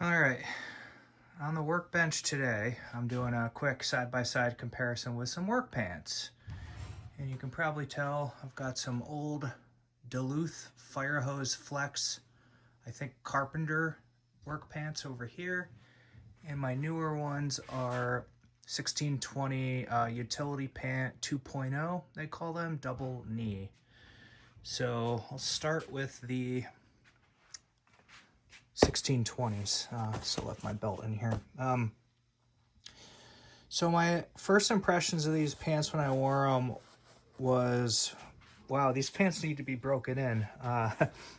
All right, on the workbench today, I'm doing a quick side-by-side comparison with some work pants. And you can probably tell I've got some old Duluth Firehose Flex, I think Carpenter work pants over here. And my newer ones are 1620 Utility Pant 2.0, they call them, double knee. So I'll start with the 1620s. Still left my belt in here. So my first impressions of these pants when I wore them was, wow, these pants need to be broken in.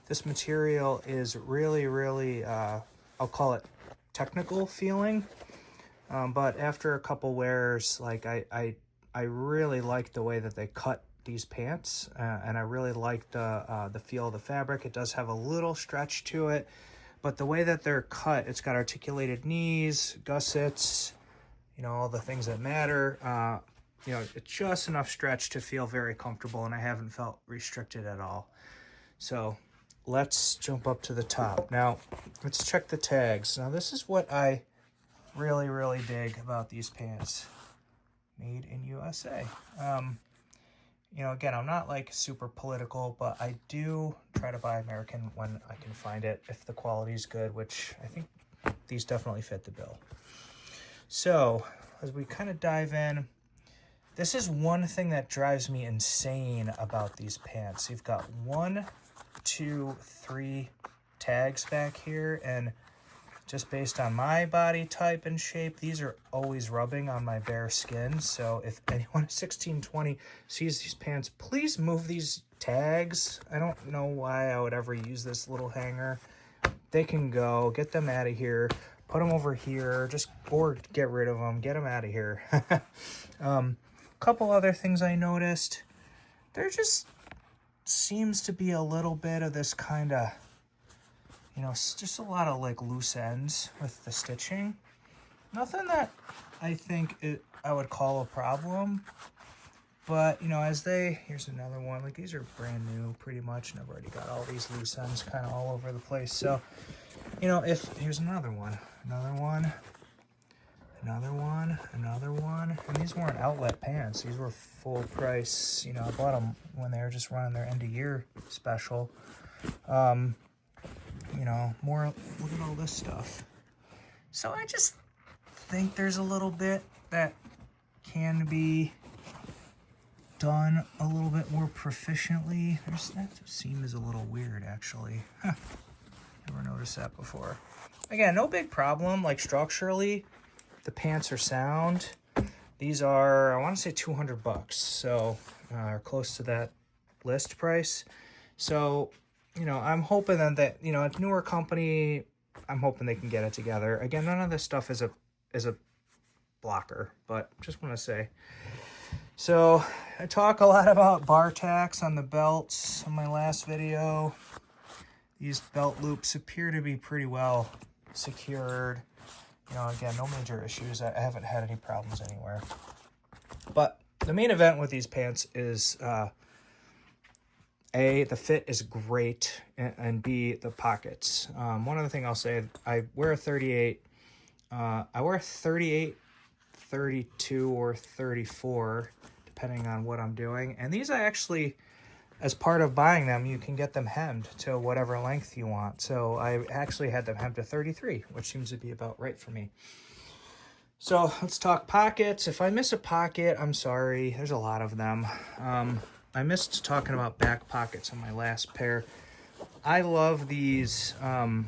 This material is really, I'll call it technical feeling. But after a couple wears, like I really like the way that they cut these pants, and I really like the feel of the fabric. It does have a little stretch to it, but the way that they're cut, it's got articulated knees, gussets, you know, all the things that matter. You know, it's just enough stretch to feel very comfortable, and I haven't felt restricted at all. So let's jump up to the top. Now, let's check the tags. Now, this is what I really dig about these pants. Made in USA. You know, again, I'm not like super political, but I do try to buy American when I can find it, if the quality is good, which I think these definitely fit the bill. So as we kind of dive in, this is one thing that drives me insane about these pants. You've got 1, 2, 3 tags back here, and just based on my body type and shape, these are always rubbing on my bare skin. So if anyone at 1620 sees these pants, please move these tags. I don't know why I would ever use this little hanger. They can go. Get them out of here. Put them over here. Or get rid of them. Get them out of here. Couple other things I noticed. There just seems to be a little bit of this kind of, you know, just a lot of like loose ends with the stitching. Nothing that I think I would call a problem, but you know, here's another one, like these are brand new pretty much, and I've already got all these loose ends kind of all over the place. So, you know, here's another one, and these weren't outlet pants. These were full price. You know, I bought them when they were just running their end of year special. You know, look at all this stuff. So I just think there's a little bit that can be done a little bit more proficiently. That seam is a little weird, actually. Never noticed that before. Again, no big problem. Like structurally, the pants are sound. These are, I want to say $200, so close to that list price. So, you know, I'm hoping that, you know, a newer company, I'm hoping they can get it together. Again, none of this stuff is a blocker, but just want to say. So I talk a lot about bar tacks on the belts on my last video. These belt loops appear to be pretty well secured. You know, again, no major issues. I haven't had any problems anywhere. But the main event with these pants is A, the fit is great, and B, the pockets. One other thing I'll say, I wear a 38, 32, or 34, depending on what I'm doing. And these I actually, as part of buying them, you can get them hemmed to whatever length you want. So I actually had them hemmed to 33, which seems to be about right for me. So let's talk pockets. If I miss a pocket, I'm sorry. There's a lot of them. I missed talking about back pockets on my last pair. I love these the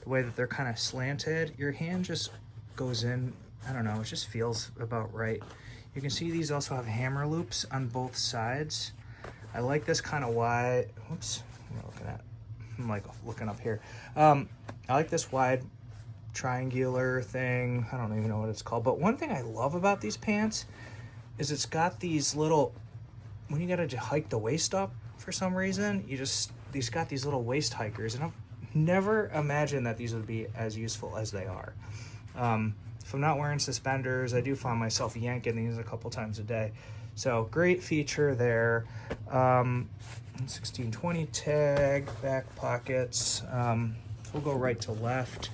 way that they're kind of slanted. Your hand just goes in, I don't know, it just feels about right. You can see these also have hammer loops on both sides. I like this kind of wide, whoops, I'm like looking up here. I like this wide triangular thing. I don't even know what it's called. But one thing I love about these pants is it's got these little, when you gotta hike the waist up for some reason, these got these little waist hikers, and I've never imagined that these would be as useful as they are. If I'm not wearing suspenders, I do find myself yanking these a couple times a day. So great feature there. 1620 tag, back pockets. we'll go right to left.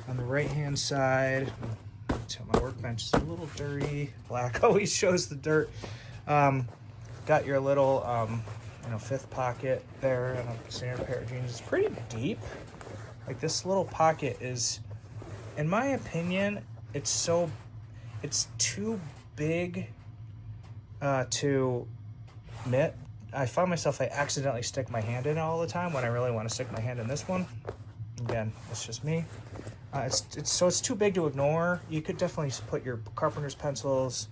On the right-hand side, so my workbench is a little dirty. Black always shows the dirt. Got your little, fifth pocket there, and a standard pair of jeans. It's pretty deep. Like, this little pocket is, in my opinion, it's too big to knit. I find myself, I accidentally stick my hand in it all the time when I really want to stick my hand in this one. Again, it's just me. It's too big to ignore. You could definitely put your carpenter's pencils,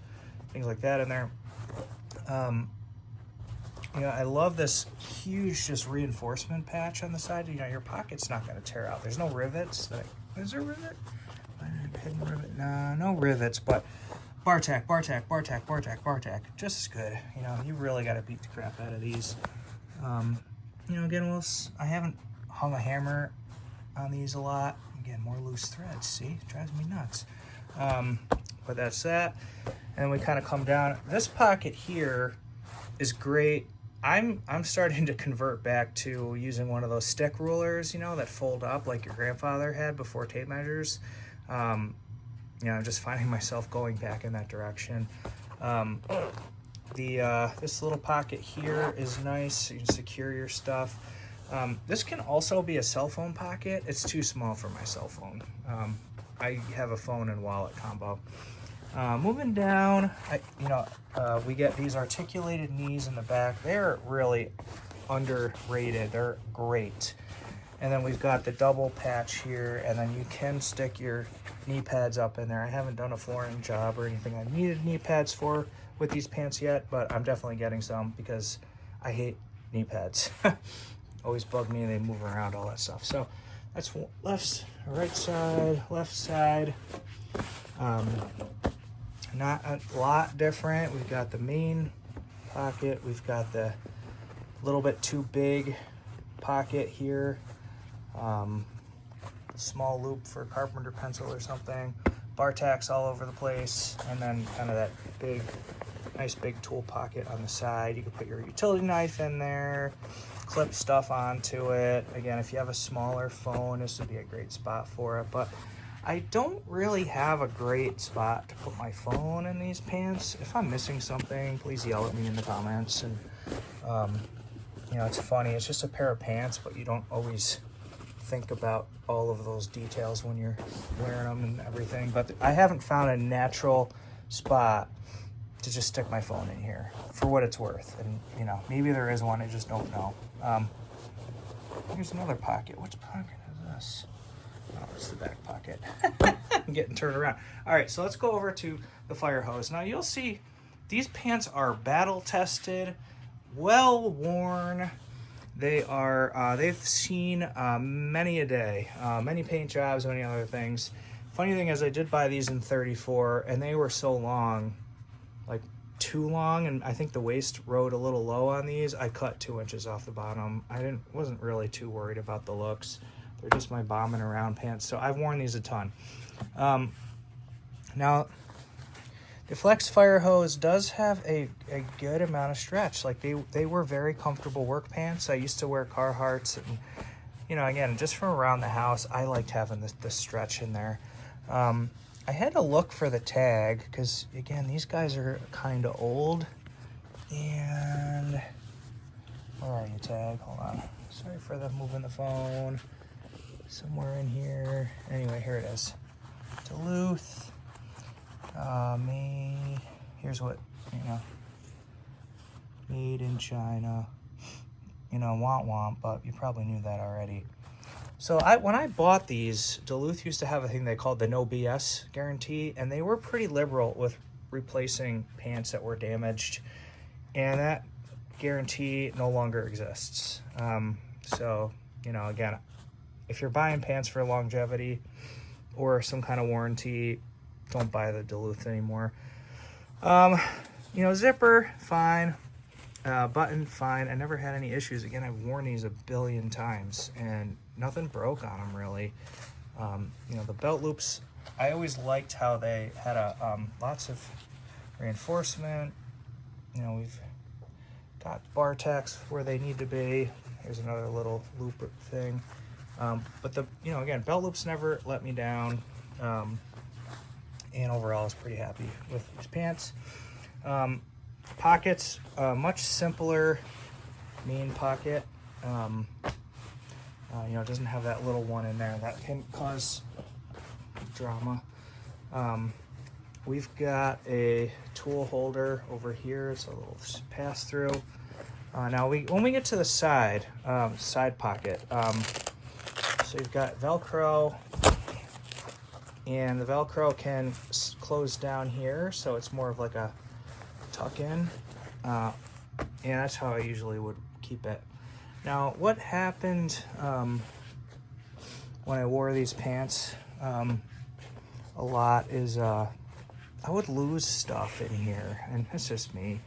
things like that in there. I love this huge just reinforcement patch on the side. Your pocket's not going to tear out. There's no rivets. Is there a rivet? Hidden rivet? No rivets, but bar tack, just as good. You really got to beat the crap out of these. Again, I haven't hung a hammer on these a lot. Again, more loose threads. See, it drives me nuts. But that's that. And then we kind of come down. This pocket here is great. I'm starting to convert back to using one of those stick rulers, that fold up like your grandfather had before tape measures. I'm just finding myself going back in that direction. This little pocket here is nice, so you can secure your stuff. This can also be a cell phone pocket. It's too small for my cell phone. I have a phone and wallet combo. Moving down, we get these articulated knees in the back. They're really underrated. They're great. And then we've got the double patch here, and then you can stick your knee pads up in there. I haven't done a flooring job or anything I needed knee pads for with these pants yet, but I'm definitely getting some because I hate knee pads. Always bug me, and they move around, all that stuff. So that's right side, left side. Not a lot different. We've got the main pocket. We've got the little bit too big pocket here. Small loop for a carpenter pencil or something. Bar tacks all over the place. And then kind of that nice big tool pocket on the side. You can put your utility knife in there, clip stuff onto it. Again, if you have a smaller phone, this would be a great spot for it. But I don't really have a great spot to put my phone in these pants. If I'm missing something, please yell at me in the comments. And, it's funny. It's just a pair of pants, but you don't always think about all of those details when you're wearing them and everything. But I haven't found a natural spot to just stick my phone in here for what it's worth. And, maybe there is one. I just don't know. Here's another pocket. Which pocket is this? Oh, it's the back pocket. I'm getting turned around. All right, so let's go over to the Firehose. Now, you'll see these pants are battle-tested, well-worn. They've seen many a day, many paint jobs, many other things. Funny thing is, I did buy these in 34, and they were so long, like too long, and I think the waist rode a little low on these. I cut 2 inches off the bottom. Wasn't really too worried about the looks. They're just my bombing around pants, so I've worn these a ton. Now, the Flex Firehose does have a good amount of stretch. Like, they were very comfortable work pants. I used to wear Carhartts, and, again, just from around the house, I liked having this stretch in there. I had to look for the tag, because, again, these guys are kind of old. And, where are you, tag? Hold on. Sorry for the moving the phone. Somewhere in here. Anyway, here it is. Duluth. Here's what, made in China. Womp, but you probably knew that already. So when I bought these, Duluth used to have a thing they called the no BS guarantee, and they were pretty liberal with replacing pants that were damaged, and that guarantee no longer exists. So, again, if you're buying pants for longevity or some kind of warranty, don't buy the Duluth anymore. Zipper, fine. Button, fine. I never had any issues. Again, I've worn these a billion times, and nothing broke on them, really. The belt loops, I always liked how they had lots of reinforcement. We've got bar tacks where they need to be. Here's another little loop thing. But the, again, belt loops never let me down. And overall I was pretty happy with these pants. Pockets, much simpler main pocket. It doesn't have that little one in there that can cause drama. We've got a tool holder over here. It's a little pass through. Now when we get to the side pocket, so you've got Velcro, and the Velcro can close down here, so it's more of like a tuck in, and that's how I usually would keep it. Now what happened when I wore these pants a lot is I would lose stuff in here, and it's just me,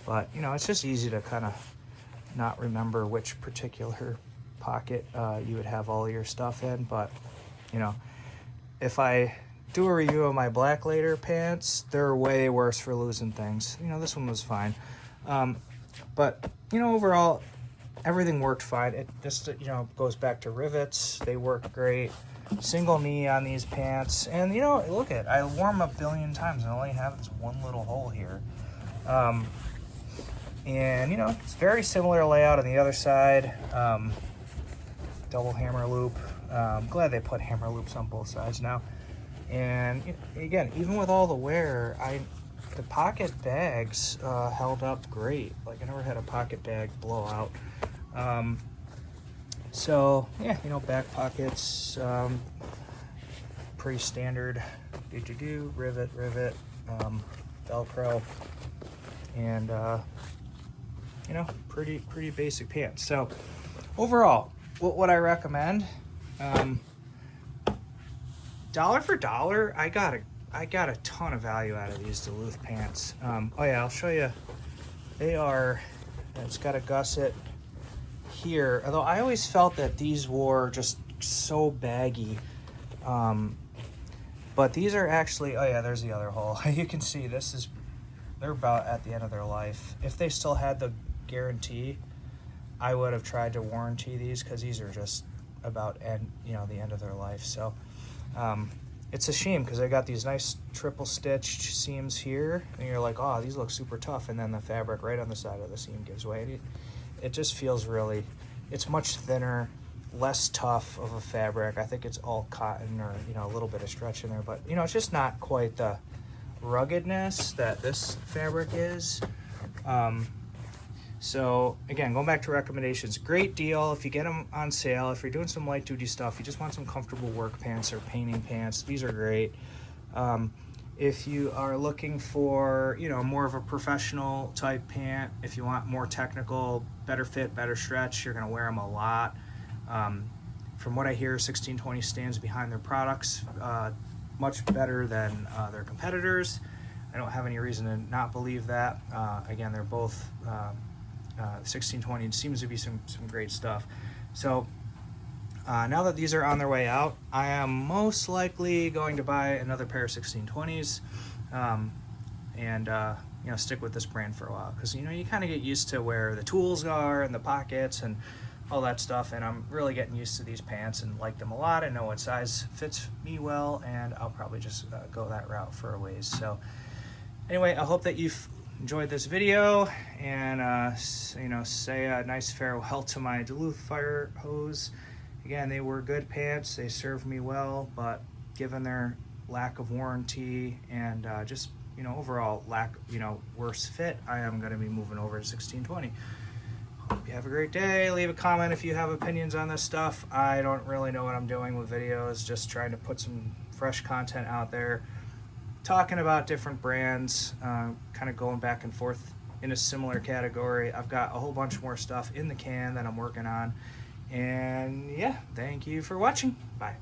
but it's just easy to kind of not remember which particular pocket you would have all your stuff in. But if I do a review of my black later pants, they're way worse for losing things. This one was fine, but overall everything worked fine. It just goes back to rivets. They work great. Single knee on these pants, and look at, I wore them a billion times and I only have this one little hole here. And it's very similar layout on the other side. Double hammer loop. I'm glad they put hammer loops on both sides now. And again, even with all the wear, the pocket bags held up great. Like, I never had a pocket bag blow out. So yeah, back pockets, pretty standard. Rivet, Velcro, and pretty basic pants. So overall, what I recommend, dollar for dollar, I got a ton of value out of these Duluth pants. Oh yeah, I'll show you. It's got a gusset here, although I always felt that these were just so baggy, but these are actually, oh yeah, there's the other hole. You can see they're about at the end of their life. If they still had the guarantee, I would have tried to warranty these, because these are just about the end of their life. So it's a shame, because I got these nice triple stitched seams here, and you're like, oh, these look super tough, and then the fabric right on the side of the seam gives way. It just feels it's much thinner, less tough of a fabric. I think it's all cotton, or a little bit of stretch in there, but it's just not quite the ruggedness that this fabric is. So again, going back to recommendations, great deal if you get them on sale. If you're doing some light duty stuff, you just want some comfortable work pants or painting pants, these are great. If you are looking for, more of a professional type pant, if you want more technical, better fit, better stretch, you're going to wear them a lot. From what I hear, 1620 stands behind their products much better than their competitors. I don't have any reason to not believe that. Again, they're both 1620 seems to be some great stuff. So now that these are on their way out, I am most likely going to buy another pair of 1620s, and stick with this brand for a while, because you kind of get used to where the tools are and the pockets and all that stuff, and I'm really getting used to these pants and like them a lot. I know what size fits me well, and I'll probably just go that route for a ways. So anyway, I hope that you've enjoyed this video, and say a nice farewell to my Duluth Firehose. Again, they were good pants, they served me well, but given their lack of warranty and just overall worse fit, I am going to be moving over to 1620. Hope you have a great day. Leave a comment if you have opinions on this stuff. I don't really know what I'm doing with videos, just trying to put some fresh content out there, talking about different brands, kind of going back and forth in a similar category. I've got a whole bunch more stuff in the can that I'm working on. And yeah, thank you for watching. Bye.